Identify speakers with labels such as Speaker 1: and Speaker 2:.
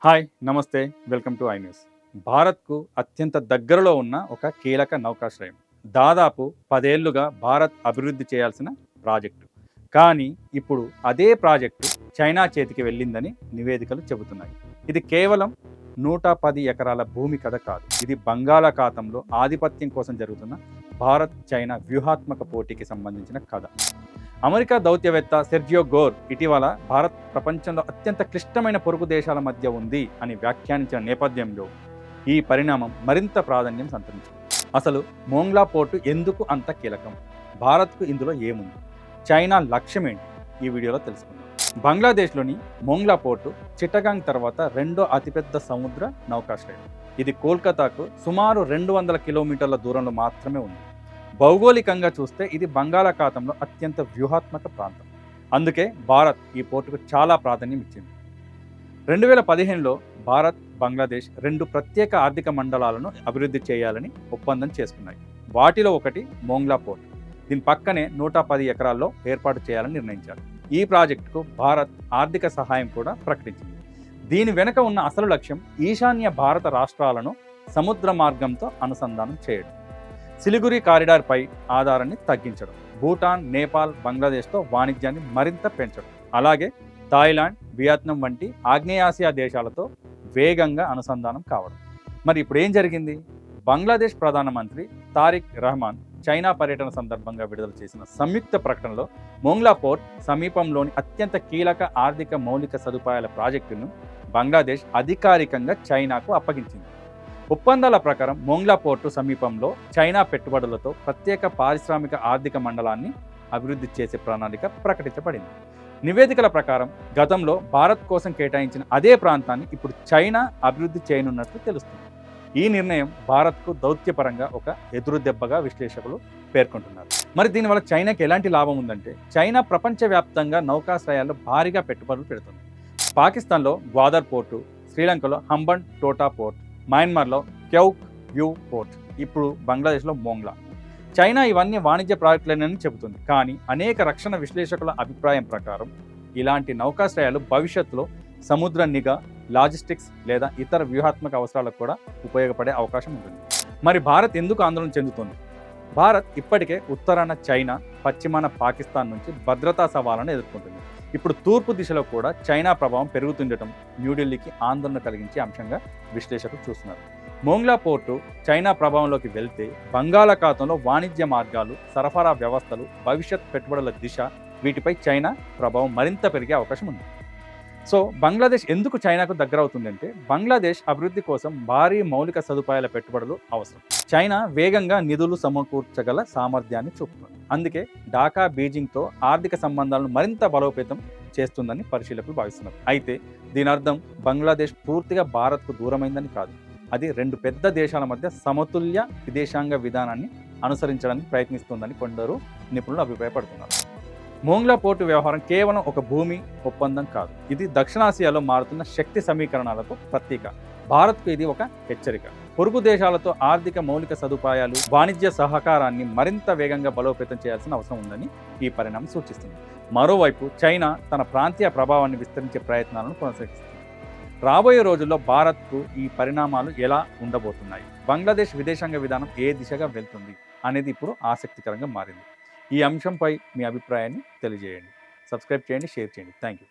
Speaker 1: Hi నమస్తే welcome to I news. భారత్కు అత్యంత దగ్గరలో ఉన్న ఒక కీలక నౌకాశ్రయం. దాదాపు 10 ఏళ్లుగా భారత్ అభివృద్ధి చేయాల్సిన ప్రాజెక్టు. కానీ ఇప్పుడు అదే ప్రాజెక్టు చైనా చేతికి వెళ్ళిందని నివేదికలు చెబుతున్నాయి. ఇది కేవలం 110 ఎకరాల భూమి కథ కాదు. ఇది బంగాళాఖాతంలో ఆధిపత్యం కోసం జరుగుతున్న భారత్ చైనా వ్యూహాత్మక పోటీకి సంబంధించిన కథ. అమెరికా దౌత్యవేత్త సెర్జియో గోర్ ఇటీవల భారత్ ప్రపంచంలో అత్యంత క్లిష్టమైన పొరుగు దేశాల మధ్య ఉంది అని వ్యాఖ్యానించిన నేపథ్యంలో ఈ పరిణామం మరింత ప్రాధాన్యం సంతరించింది. అసలు మోంగ్లా పోర్టు ఎందుకు అంత కీలకం? భారత్కు ఇందులో ఏముంది? చైనా లక్ష్యం ఏంటి? ఈ వీడియోలో తెలుసుకుందాం. బంగ్లాదేశ్లోని మోంగ్లా పోర్టు చిట్టగాంగ్ తర్వాత రెండో అతిపెద్ద సముద్ర నౌకాశ్రయం. ఇది కోల్కతాకు సుమారు 200 కిలోమీటర్ల దూరంలో మాత్రమే ఉంది. భౌగోళికంగా చూస్తే ఇది బంగాళాఖాతంలో అత్యంత వ్యూహాత్మక ప్రాంతం. అందుకే భారత్ ఈ పోర్టుకు చాలా ప్రాధాన్యం ఇచ్చింది. 2015లో భారత్, బంగ్లాదేశ్ 2 ప్రత్యేక ఆర్థిక మండలాలను అభివృద్ధి చేయాలని ఒప్పందం చేసుకున్నాయి. వాటిలో ఒకటి మోంగ్లా పోర్ట్. దీని పక్కనే 110 ఎకరాల్లో ఏర్పాటు చేయాలని నిర్ణయించారు. ఈ ప్రాజెక్టుకు భారత్ ఆర్థిక సహాయం కూడా ప్రకటించింది. దీని వెనుక ఉన్న అసలు లక్ష్యం ఈశాన్య భారత రాష్ట్రాలను సముద్ర మార్గంతో అనుసంధానం చేయడం, సిలిగురి కారిడార్పై ఆధారాన్ని తగ్గించడం, భూటాన్, నేపాల్, బంగ్లాదేశ్తో వాణిజ్యాన్ని మరింత పెంచడం, అలాగే థాయిలాండ్, వియత్నాం వంటి ఆగ్నేయాసియా దేశాలతో వేగంగా అనుసంధానం కావడం. మరి ఇప్పుడు ఏం జరిగింది? బంగ్లాదేశ్ ప్రధానమంత్రి తారిక్ రహమాన్ చైనా పర్యటన సందర్భంగా విడుదల చేసిన సంయుక్త ప్రకటనలో మోంగ్లా పోర్ట్ సమీపంలోని అత్యంత కీలక ఆర్థిక మౌలిక సదుపాయాల ప్రాజెక్టును బంగ్లాదేశ్ అధికారికంగా చైనాకు అప్పగించింది. ఒప్పందాల ప్రకారం మోంగ్లా పోర్టు సమీపంలో చైనా పెట్టుబడులతో ప్రత్యేక పారిశ్రామిక ఆర్థిక మండలాన్ని అభివృద్ధి చేసే ప్రణాళిక ప్రకటించబడింది. నివేదికల ప్రకారం గతంలో భారత్ కోసం కేటాయించిన అదే ప్రాంతాన్ని ఇప్పుడు చైనా అభివృద్ధి చేయనున్నట్లు తెలుస్తుంది. ఈ నిర్ణయం భారత్కు దౌత్యపరంగా ఒక ఎదురుదెబ్బగా విశ్లేషకులు పేర్కొంటున్నారు. మరి దీనివల్ల చైనాకి ఎలాంటి లాభం ఉందంటే, చైనా ప్రపంచవ్యాప్తంగా నౌకాశ్రయాల్లో భారీగా పెట్టుబడులు పెడుతుంది. పాకిస్తాన్లో గ్వాదర్ పోర్టు, శ్రీలంకలో హంబన్ టోటా పోర్ట్, మయన్మార్లో క్యౌక్ వ్యూ పోర్ట్, ఇప్పుడు బంగ్లాదేశ్లో మోంగ్లా. చైనా ఇవన్నీ వాణిజ్య ప్రాజెక్టులేనని చెబుతుంది. కానీ అనేక రక్షణ విశ్లేషకుల అభిప్రాయం ప్రకారం ఇలాంటి నౌకాశ్రయాలు భవిష్యత్తులో సముద్ర నిఘా, లాజిస్టిక్స్ లేదా ఇతర వ్యూహాత్మక అవసరాలకు కూడా ఉపయోగపడే అవకాశం ఉంటుంది. మరి భారత్ ఎందుకు ఆందోళన చెందుతుంది? భారత్ ఇప్పటికే ఉత్తరాన చైనా, పశ్చిమాన పాకిస్తాన్ నుంచి భద్రతా సవాళ్లను ఎదుర్కొంటుంది. ఇప్పుడు తూర్పు దిశలో కూడా చైనా ప్రభావం పెరుగుతుండటం న్యూఢిల్లీకి ఆందోళన కలిగించే అంశంగా విశ్లేషకులు చూస్తున్నారు. మోంగ్లా పోర్టు చైనా ప్రభావంలోకి వెళ్తే బంగాళాఖాతంలో వాణిజ్య మార్గాలు, సరఫరా వ్యవస్థలు, భవిష్యత్ పెట్టుబడుల దిశ, వీటిపై చైనా ప్రభావం మరింత పెరిగే అవకాశం ఉంది. సో బంగ్లాదేశ్ ఎందుకు చైనాకు దగ్గర అవుతుందంటే, బంగ్లాదేశ్ అభివృద్ధి కోసం భారీ మౌలిక సదుపాయాల పెట్టుబడులు అవసరం. చైనా వేగంగా నిధులు సమకూర్చగల సామర్థ్యాన్ని చూపుతుంది. అందుకే ఢాకా బీజింగ్తో ఆర్థిక సంబంధాలను మరింత బలోపేతం చేస్తుందని పరిశీలకులు భావిస్తున్నారు. అయితే దీని అర్థం బంగ్లాదేశ్ పూర్తిగా భారత్కు దూరమైందని కాదు. అది 2 పెద్ద దేశాల మధ్య సమతుల్య విదేశాంగ విధానాన్ని అనుసరించడానికి ప్రయత్నిస్తుందని కొందరు నిపుణులు అభిప్రాయపడుతున్నారు. మోంగ్లా పోర్టు వ్యవహారం కేవలం ఒక భూమి ఒప్పందం కాదు. ఇది దక్షిణాసియాలో మారుతున్న శక్తి సమీకరణాలకు ప్రతీక. భారత్కు ఇది ఒక హెచ్చరిక. పొరుగు దేశాలతో ఆర్థిక మౌలిక సదుపాయాలు, వాణిజ్య సహకారాన్ని మరింత వేగంగా బలోపేతం చేయాల్సిన అవసరం ఉందని ఈ పరిణామం సూచిస్తుంది. మరోవైపు చైనా తన ప్రాంతీయ ప్రభావాన్ని విస్తరించే ప్రయత్నాలను కొనసాగిస్తుంది. రాబోయే రోజుల్లో భారత్కు ఈ పరిణామాలు ఎలా ఉండబోతున్నాయి, బంగ్లాదేశ్ విదేశాంగ విధానం ఏ దిశగా వెళ్తుంది అనేది ఇప్పుడు ఆసక్తికరంగా మారింది. ఈ అంశంపై మీ అభిప్రాయాన్ని తెలియజేయండి. సబ్స్క్రైబ్ చేయండి, షేర్ చేయండి. Thank you.